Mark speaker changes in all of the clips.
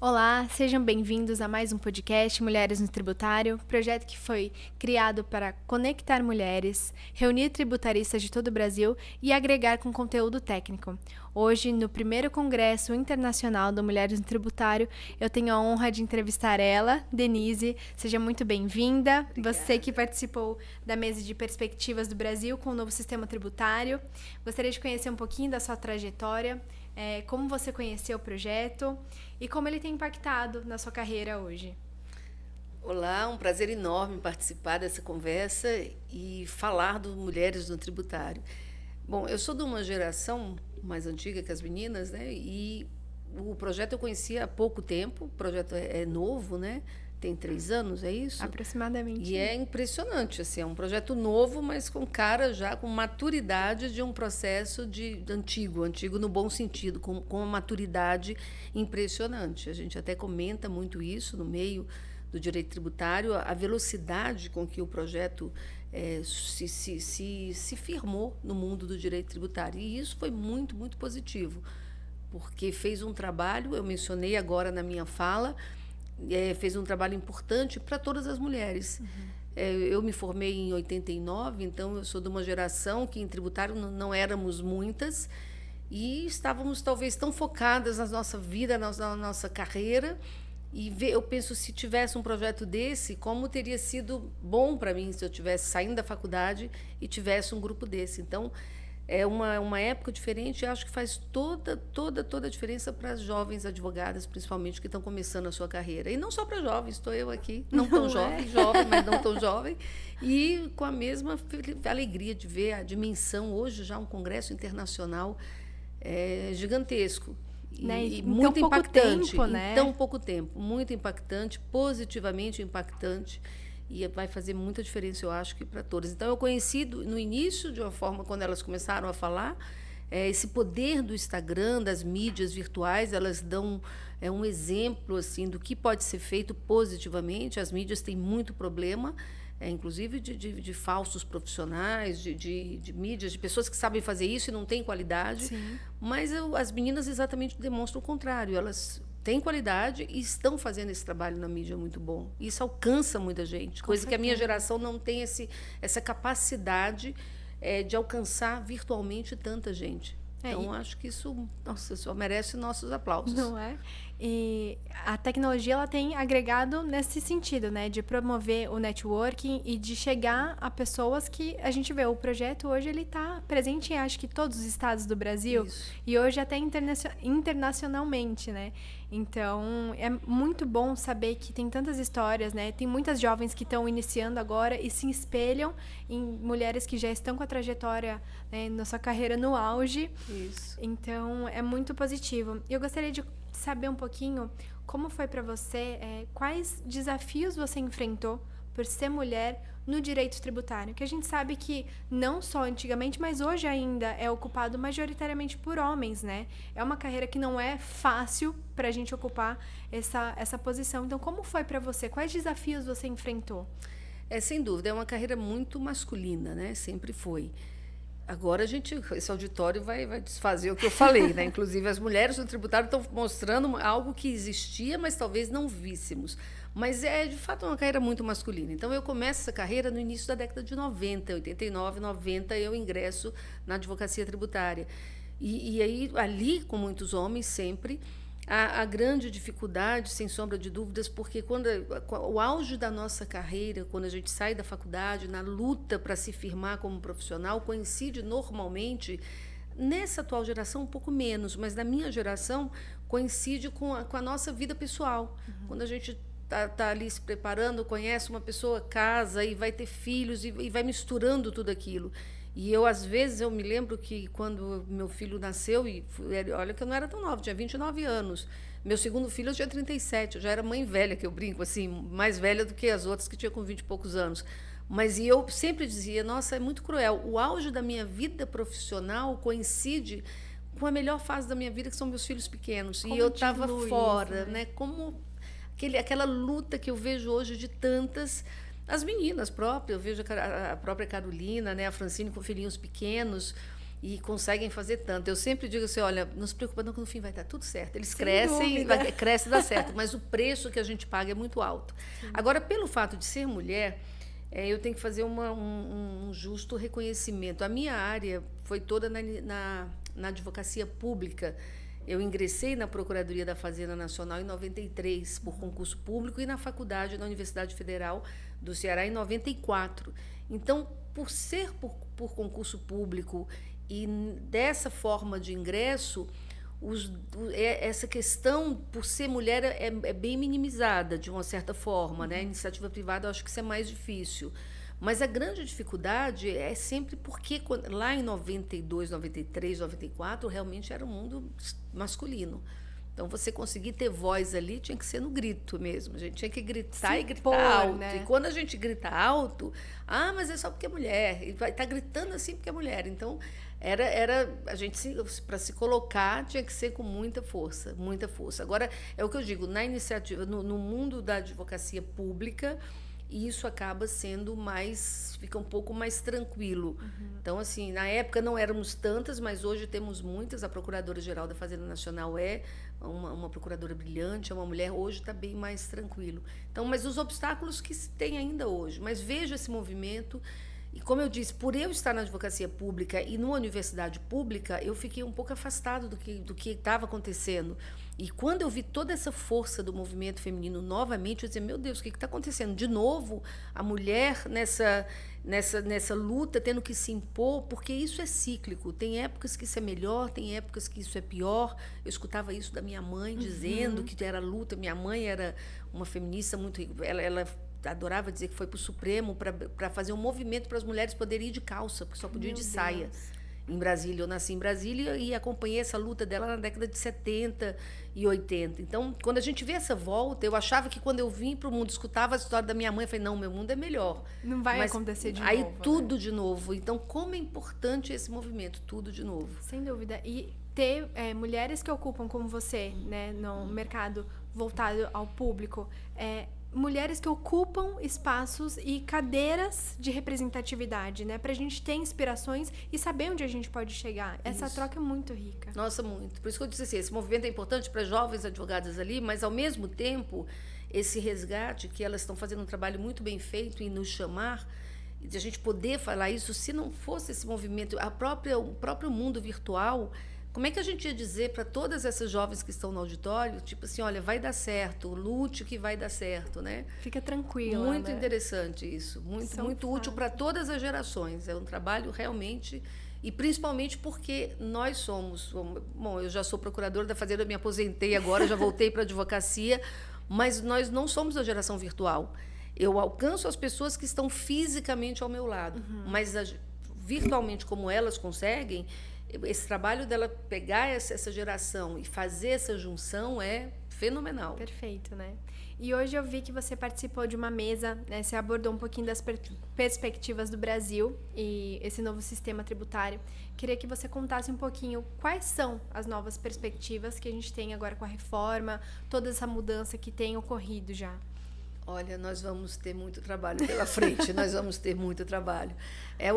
Speaker 1: Olá, sejam bem-vindos a mais um podcast Mulheres no Tributário, projeto que foi criado para conectar mulheres, reunir tributaristas de todo o Brasil e agregar com conteúdo técnico. Hoje, no primeiro Congresso Internacional do Mulheres no Tributário, eu tenho a honra de entrevistar ela, Denise. Seja muito bem-vinda. Você que participou da mesa de perspectivas do Brasil com o novo sistema tributário. Gostaria de conhecer um pouquinho da sua trajetória, como você conheceu o projeto e como ele tem impactado na sua carreira hoje.
Speaker 2: Olá, um prazer enorme participar dessa conversa e falar do Mulheres no Tributário. Bom, eu sou de uma geração mais antiga que as meninas, né? E o projeto eu conhecia há pouco tempo, o projeto é novo, né? Tem 3 anos, é isso?
Speaker 1: Aproximadamente.
Speaker 2: E é impressionante, assim, é um projeto novo, mas com cara já, com maturidade de um processo antigo no bom sentido, com uma maturidade impressionante. A gente até comenta muito isso no meio do direito tributário, a velocidade com que o projeto se firmou no mundo do direito tributário. E isso foi muito, muito positivo, porque fez um trabalho, eu mencionei agora na minha fala, fez um trabalho importante para todas as mulheres. Eu me formei em 89, então eu sou de uma geração que em tributário não éramos muitas e estávamos talvez tão focadas na nossa vida, na nossa carreira. E eu penso, se tivesse um projeto desse, como teria sido bom para mim se eu tivesse saindo da faculdade e tivesse um grupo desse. Então, é uma época diferente e acho que faz toda a diferença para as jovens advogadas, principalmente, que estão começando a sua carreira. E não só para jovens, estou eu aqui, não tão jovem, mas não tão jovem, e com a mesma alegria de ver a dimensão, hoje já um congresso internacional gigantesco. E muito impactante,
Speaker 1: tempo, né?
Speaker 2: Em tão pouco tempo, muito impactante, positivamente impactante, e vai fazer muita diferença, eu acho, que para todas. Então, eu conheci no início, de uma forma, quando elas começaram a falar, esse poder do Instagram, das mídias virtuais, elas dão um exemplo assim do que pode ser feito positivamente. As mídias têm muito problema, inclusive de falsos profissionais, de mídias, de pessoas que sabem fazer isso e não têm qualidade.
Speaker 1: Sim.
Speaker 2: Mas as meninas exatamente demonstram o contrário. Elas têm qualidade e estão fazendo esse trabalho na mídia muito bom. Isso alcança muita gente, coisa que a minha geração não tem essa capacidade de alcançar virtualmente tanta gente. Então, acho que isso, nossa, só merece nossos aplausos.
Speaker 1: Não é? E a tecnologia ela tem agregado nesse sentido, né? De promover o networking e de chegar a pessoas que a gente vê. O projeto hoje ele está presente em acho que todos os estados do Brasil.
Speaker 2: Isso.
Speaker 1: E hoje até internacionalmente, né? Então, é muito bom saber que tem tantas histórias, né? Tem muitas jovens que estão iniciando agora e se espelham em mulheres que já estão com a trajetória, né, na sua carreira no auge.
Speaker 2: Isso.
Speaker 1: Então, é muito positivo. Eu gostaria de saber um pouquinho como foi para você, quais desafios você enfrentou por ser mulher no direito tributário, que a gente sabe que não só antigamente, mas hoje ainda é ocupado majoritariamente por homens, né? É uma carreira que não é fácil para a gente ocupar essa posição. Então, como foi para você? Quais desafios você enfrentou?
Speaker 2: Sem dúvida, é uma carreira muito masculina, né? Sempre foi. Agora esse auditório vai desfazer o que eu falei, né? Inclusive, as mulheres no tributário estão mostrando algo que existia, mas talvez não víssemos. Mas de fato, uma carreira muito masculina. Então, eu começo essa carreira no início da década de 90, 89, 90, eu ingresso na advocacia tributária. E aí, ali, com muitos homens, sempre, a grande dificuldade, sem sombra de dúvidas, porque o auge da nossa carreira, quando a gente sai da faculdade, na luta para se firmar como profissional, coincide normalmente, nessa atual geração um pouco menos, mas na minha geração coincide com a nossa vida pessoal. Quando a gente está ali se preparando, conhece uma pessoa, casa e vai ter filhos e vai misturando tudo aquilo. E às vezes, eu me lembro que quando meu filho nasceu, olha que eu não era tão nova, tinha 29 anos. Meu segundo filho eu tinha 37, eu já era mãe velha, que eu brinco, assim, mais velha do que as outras que tinha com 20 e poucos anos. Mas eu sempre dizia, nossa, é muito cruel. O auge da minha vida profissional coincide com a melhor fase da minha vida, que são meus filhos pequenos.
Speaker 1: Como
Speaker 2: e eu estava fora,
Speaker 1: isso, né?
Speaker 2: Como aquela luta que eu vejo hoje de tantas... As meninas próprias, eu vejo a própria Carolina, né, a Francine com filhinhos pequenos, e conseguem fazer tanto. Eu sempre digo assim, olha, não se preocupa não que no fim vai estar tudo certo. Eles
Speaker 1: Sem
Speaker 2: crescem,
Speaker 1: dúvida.
Speaker 2: cresce e dá certo, mas o preço que a gente paga é muito alto.
Speaker 1: Sim.
Speaker 2: Agora, pelo fato de ser mulher, eu tenho que fazer um justo reconhecimento. A minha área foi toda na advocacia pública. Eu ingressei na Procuradoria da Fazenda Nacional em 93, por concurso público, e na faculdade, na Universidade Federal do Ceará, em 94. Então, por ser por concurso público e dessa forma de ingresso, essa questão, por ser mulher, é bem minimizada, de uma certa forma. Né? A iniciativa privada, eu acho que isso é mais difícil. Mas a grande dificuldade é sempre porque lá em 92, 93, 94, realmente era um mundo masculino. Então, você conseguir ter voz ali tinha que ser no grito mesmo. A gente tinha que gritar e gritar alto. Né? E quando a gente grita alto, mas é só porque é mulher. E vai estar gritando assim porque é mulher. Então, a gente, para se colocar, tinha que ser com muita força, muita força. Agora, é o que eu digo, na iniciativa, no mundo da advocacia pública, isso acaba sendo fica um pouco mais tranquilo. Então, assim, na época não éramos tantas, mas hoje temos muitas. A Procuradora-Geral da Fazenda Nacional é uma procuradora brilhante, é uma mulher, hoje está bem mais tranquilo. Então, mas os obstáculos que se tem ainda hoje, mas vejo esse movimento. E, como eu disse, por eu estar na advocacia pública e numa universidade pública, eu fiquei um pouco afastado do que estava acontecendo. E quando eu vi toda essa força do movimento feminino novamente, eu disse, meu Deus, o que está acontecendo? De novo, a mulher nessa luta, tendo que se impor, porque isso é cíclico. Tem épocas que isso é melhor, tem épocas que isso é pior. Eu escutava isso da minha mãe, dizendo que era luta. Minha mãe era uma feminista muito... Ela adorava dizer que foi para o Supremo para fazer um movimento para as mulheres poderem ir de calça, porque só podiam ir de saia. Em Brasília, eu nasci em Brasília e acompanhei essa luta dela na década de 70 e 80. Então, quando a gente vê essa volta, eu achava que quando eu vim para o mundo, escutava a história da minha mãe, eu falei, não, meu mundo é melhor.
Speaker 1: Não vai acontecer de novo.
Speaker 2: Aí tudo de novo. Então, como é importante esse movimento, tudo de novo.
Speaker 1: Sem dúvida. E ter mulheres que ocupam, como você, né, no mercado voltado ao público, mulheres que ocupam espaços e cadeiras de representatividade, né? Pra gente ter inspirações e saber onde a gente pode chegar. Essa troca é muito rica.
Speaker 2: Nossa, muito. Por isso que eu disse assim, esse movimento é importante para jovens advogadas ali, mas, ao mesmo tempo, esse resgate, que elas estão fazendo um trabalho muito bem feito em nos chamar, de a gente poder falar isso, se não fosse esse movimento, o próprio mundo virtual... Como é que a gente ia dizer para todas essas jovens que estão no auditório, tipo assim, olha, vai dar certo, lute que vai dar certo, né?
Speaker 1: Fica tranquila,
Speaker 2: muito,
Speaker 1: né?
Speaker 2: Interessante isso, muito útil para todas as gerações. É um trabalho realmente, e principalmente porque nós somos... Bom, eu já sou procuradora da Fazenda, eu me aposentei agora, já voltei para a advocacia, mas nós não somos da geração virtual. Eu alcanço as pessoas que estão fisicamente ao meu lado, mas virtualmente, como elas conseguem... Esse trabalho dela pegar essa geração e fazer essa junção é fenomenal.
Speaker 1: Perfeito, né? E hoje eu vi que você participou de uma mesa, né? Você abordou um pouquinho das perspectivas do Brasil e esse novo sistema tributário. Queria que você contasse um pouquinho quais são as novas perspectivas que a gente tem agora com a reforma, toda essa mudança que tem ocorrido já.
Speaker 2: Olha, nós vamos ter muito trabalho pela frente, nós vamos ter muito trabalho.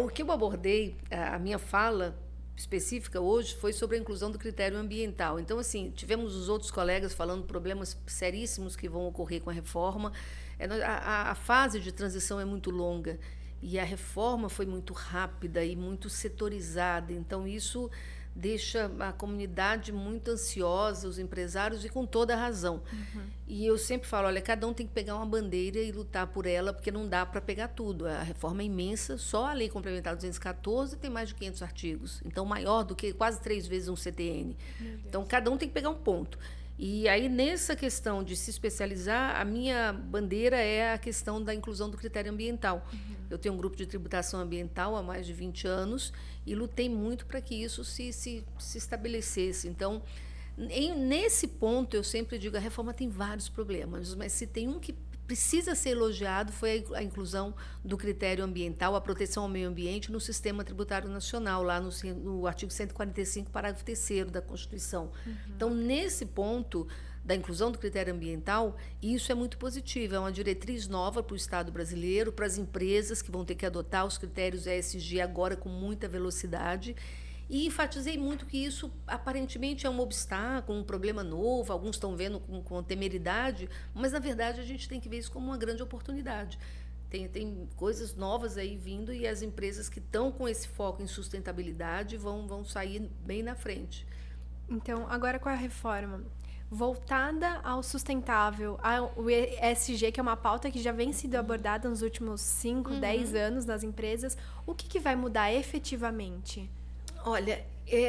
Speaker 2: O que eu abordei, a minha fala específica hoje foi sobre a inclusão do critério ambiental. Então, assim, tivemos os outros colegas falando problemas seríssimos que vão ocorrer com a reforma. A fase de transição é muito longa e a reforma foi muito rápida e muito setorizada. Então, isso deixa a comunidade muito ansiosa, os empresários, e com toda a razão. E eu sempre falo, olha, cada um tem que pegar uma bandeira e lutar por ela, porque não dá para pegar tudo. A reforma é imensa, só a Lei Complementar 214 tem mais de 500 artigos, então maior do que quase 3 vezes um CTN. Então, cada um tem que pegar um ponto. E aí, nessa questão de se especializar, a minha bandeira é a questão da inclusão do critério ambiental. Eu tenho um grupo de tributação ambiental há mais de 20 anos e lutei muito para que isso se estabelecesse. Então, nesse ponto, eu sempre digo, a reforma tem vários problemas, mas se tem um que precisa ser elogiado, foi a inclusão do critério ambiental, a proteção ao meio ambiente no sistema tributário nacional, lá no artigo 145, parágrafo 3º da Constituição. Então, nesse ponto da inclusão do critério ambiental, isso é muito positivo, é uma diretriz nova para o Estado brasileiro, para as empresas que vão ter que adotar os critérios ESG agora com muita velocidade. E enfatizei muito que isso aparentemente é um obstáculo, um problema novo, alguns estão vendo com temeridade, mas na verdade a gente tem que ver isso como uma grande oportunidade. Tem coisas novas aí vindo e as empresas que estão com esse foco em sustentabilidade vão sair bem na frente.
Speaker 1: Então, agora com a reforma voltada ao sustentável, ao ESG, que é uma pauta que já vem sendo abordada nos últimos 5, 10 anos nas empresas, o que vai mudar efetivamente?
Speaker 2: Olha,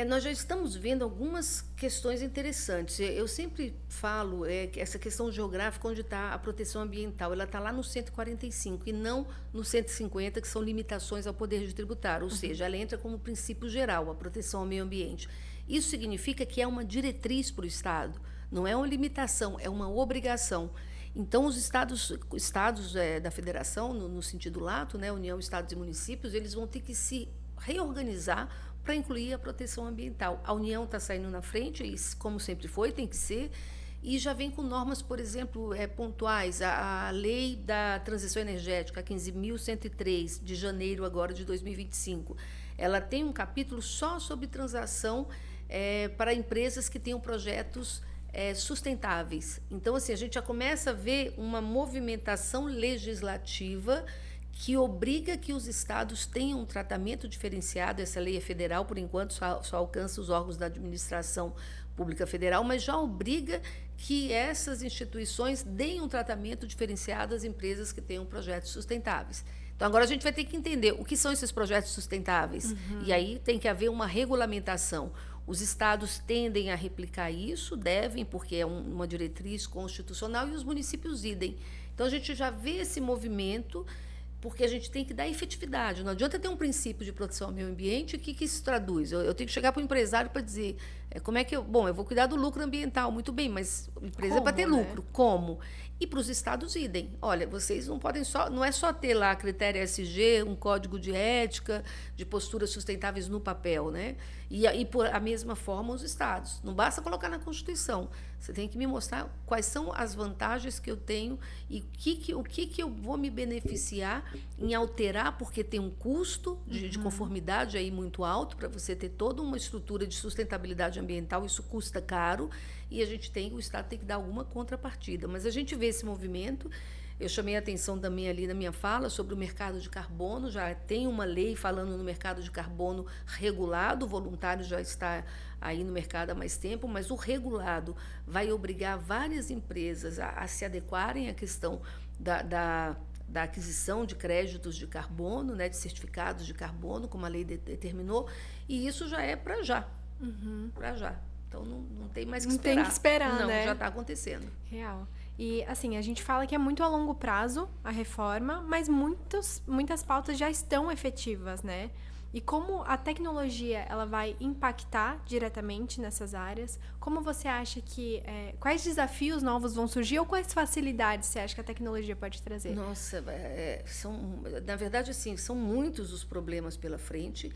Speaker 2: nós já estamos vendo algumas questões interessantes. Eu sempre falo que essa questão geográfica, onde está a proteção ambiental, ela está lá no 145 e não no 150, que são limitações ao poder tributário, ou seja, ela entra como princípio geral, a proteção ao meio ambiente. Isso significa que é uma diretriz para o Estado, não é uma limitação, é uma obrigação. Então, os estados da federação, no sentido lato, né, União, Estados e Municípios, eles vão ter que se reorganizar para incluir a proteção ambiental. A União está saindo na frente, e, como sempre foi, tem que ser, e já vem com normas, por exemplo, pontuais. A Lei da Transição Energética, 15.103, de janeiro agora de 2025, ela tem um capítulo só sobre transação para empresas que tenham projetos sustentáveis. Então, assim, a gente já começa a ver uma movimentação legislativa que obriga que os estados tenham um tratamento diferenciado. Essa lei é federal, por enquanto, só alcança os órgãos da administração pública federal, mas já obriga que essas instituições deem um tratamento diferenciado às empresas que tenham projetos sustentáveis. Então, agora a gente vai ter que entender o que são esses projetos sustentáveis. E aí tem que haver uma regulamentação. Os estados tendem a replicar isso, devem, porque é uma diretriz constitucional, e os municípios idem. Então, a gente já vê esse movimento, porque a gente tem que dar efetividade. Não adianta ter um princípio de proteção ao meio ambiente. O que isso traduz? Eu tenho que chegar para o empresário para dizer como é que eu vou cuidar do lucro ambiental, muito bem, mas a empresa é para ter lucro. Como? E para os estados idem. Olha, vocês não podem não é só ter lá critério ESG, um código de ética, de posturas sustentáveis no papel, né? E por a mesma forma os estados. Não basta colocar na Constituição. Você tem que me mostrar quais são as vantagens que eu tenho e o que eu vou me beneficiar em alterar, porque tem um custo de conformidade aí muito alto para você ter toda uma estrutura de sustentabilidade ambiental. Isso custa caro e o Estado tem que dar alguma contrapartida. Mas a gente vê esse movimento. Eu chamei a atenção também ali na minha fala sobre o mercado de carbono. Já tem uma lei falando no mercado de carbono regulado, o voluntário já está aí no mercado há mais tempo, mas o regulado vai obrigar várias empresas a se adequarem à questão da aquisição de créditos de carbono, né, de certificados de carbono, como a lei determinou, e isso já é para já. Para já. Então, não tem mais que esperar.
Speaker 1: Não tem que esperar,
Speaker 2: não,
Speaker 1: né?
Speaker 2: Já está acontecendo.
Speaker 1: Real. E, assim, a gente fala que é muito a longo prazo a reforma, mas muitas pautas já estão efetivas, né? E como a tecnologia ela vai impactar diretamente nessas áreas, como você acha que... quais desafios novos vão surgir ou quais facilidades você acha que a tecnologia pode trazer?
Speaker 2: Nossa, na verdade, assim, são muitos os problemas pela frente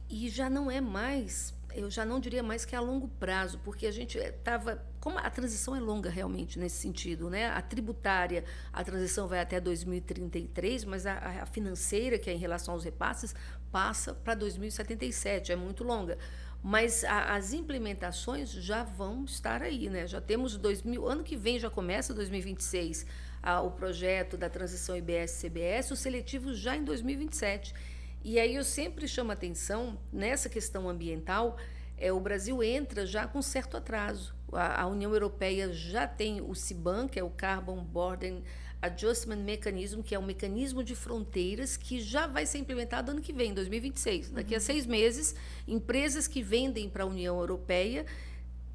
Speaker 2: e já não é mais... Eu já não diria mais que é a longo prazo, porque a gente estava... Como a transição é longa realmente nesse sentido, né? A tributária, a transição vai até 2033, mas a financeira, que é em relação aos repasses, passa para 2077, é muito longa. Mas as implementações já vão estar aí, né? Já temos ano que vem já começa 2026, o projeto da transição IBS-CBS, o seletivo já em 2027. E aí eu sempre chamo a atenção nessa questão ambiental. O Brasil entra já com certo atraso. A União Europeia já tem o CBAM, que é o Carbon Border Adjustment Mechanism, que é um mecanismo de fronteiras que já vai ser implementado ano que vem, 2026. Daqui a 6 meses, empresas que vendem para a União Europeia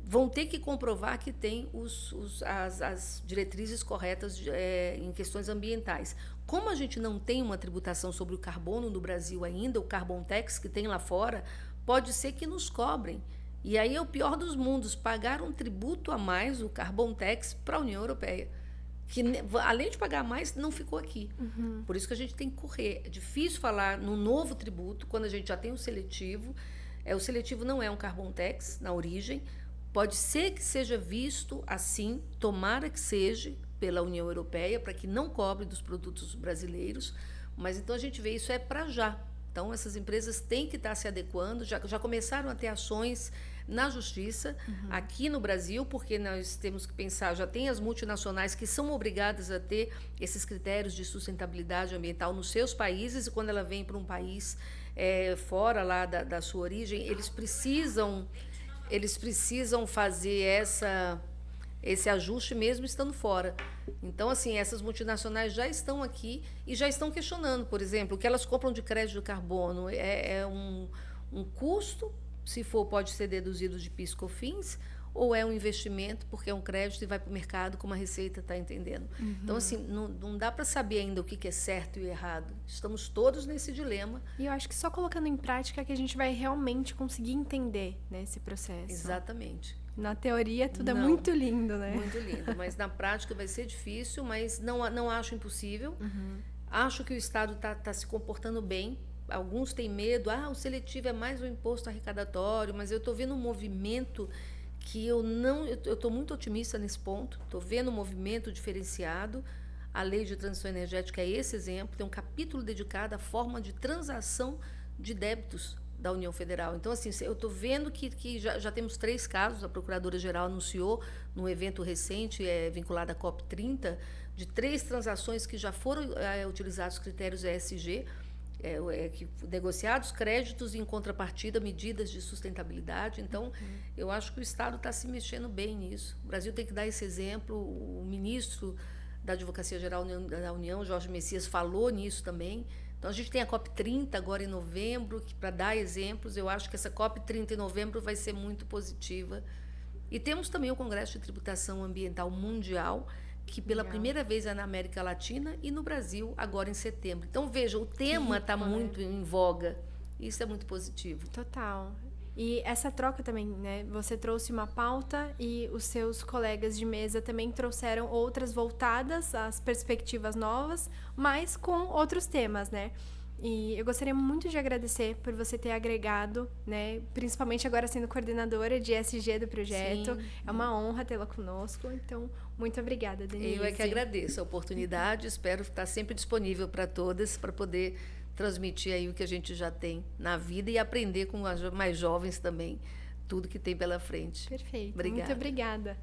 Speaker 2: vão ter que comprovar que tem as diretrizes corretas em questões ambientais. Como a gente não tem uma tributação sobre o carbono no Brasil ainda, o Carbon Tax que tem lá fora, pode ser que nos cobrem. E aí é o pior dos mundos, pagar um tributo a mais, o Carbon Tax, para a União Europeia, que, além de pagar mais, não ficou aqui. Por isso que a gente tem que correr. É difícil falar no novo tributo, quando a gente já tem o seletivo. O seletivo não é um Carbon Tax, na origem. Pode ser que seja visto assim, tomara que seja, pela União Europeia, para que não cobre dos produtos brasileiros, mas então a gente vê isso para já. Então, essas empresas têm que estar se adequando, já começaram a ter ações na justiça, aqui no Brasil, porque nós temos que pensar, já tem as multinacionais que são obrigadas a ter esses critérios de sustentabilidade ambiental nos seus países, e quando ela vem para um país fora lá da sua origem, eles precisam fazer esse ajuste mesmo estando fora. Então, assim, essas multinacionais já estão aqui e já estão questionando, por exemplo, o que elas compram de crédito de carbono é um custo, se for, pode ser deduzido de PIS e COFINS, ou é um investimento, porque é um crédito e vai para o mercado, como a Receita está entendendo. Então, assim, não dá para saber ainda o que é certo e errado. Estamos todos nesse dilema.
Speaker 1: E eu acho que só colocando em prática que a gente vai realmente conseguir entender, né, esse processo.
Speaker 2: Exatamente.
Speaker 1: Na teoria, tudo é muito lindo, né?
Speaker 2: Muito lindo, mas na prática vai ser difícil, mas não acho impossível. Acho que o Estado está se comportando bem. Alguns têm medo, o seletivo é mais um imposto arrecadatório, mas eu estou vendo um movimento que eu estou muito otimista nesse ponto, estou vendo um movimento diferenciado. A Lei de Transição Energética é esse exemplo, tem um capítulo dedicado à forma de transação de débitos da União Federal. Então, assim, eu estou vendo que já temos 3 casos, a Procuradora-Geral anunciou num evento recente, vinculado à COP30, de 3 transações que já foram utilizados os critérios ESG, negociados créditos e, em contrapartida, medidas de sustentabilidade. Então, eu acho que o Estado está se mexendo bem nisso. O Brasil tem que dar esse exemplo. O ministro da Advocacia Geral da União, Jorge Messias, falou nisso também. Então, a gente tem a COP30 agora em novembro, para dar exemplos. Eu acho que essa COP30 em novembro vai ser muito positiva. E temos também o Congresso de Tributação Ambiental Mundial, que pela primeira vez é na América Latina e no Brasil, agora em setembro. Então, veja, o tema está muito em voga. Isso é muito positivo.
Speaker 1: Total. E essa troca também, né? Você trouxe uma pauta e os seus colegas de mesa também trouxeram outras voltadas às perspectivas novas, mas com outros temas, né? E eu gostaria muito de agradecer por você ter agregado, né? Principalmente agora sendo coordenadora de ESG do projeto. Sim. É uma honra tê-la conosco. Então, muito obrigada, Denise.
Speaker 2: Eu é que agradeço a oportunidade. Espero estar sempre disponível para todas, para poder transmitir aí o que a gente já tem na vida e aprender com as mais jovens também tudo que tem pela frente.
Speaker 1: Perfeito.
Speaker 2: Obrigada.
Speaker 1: Muito obrigada.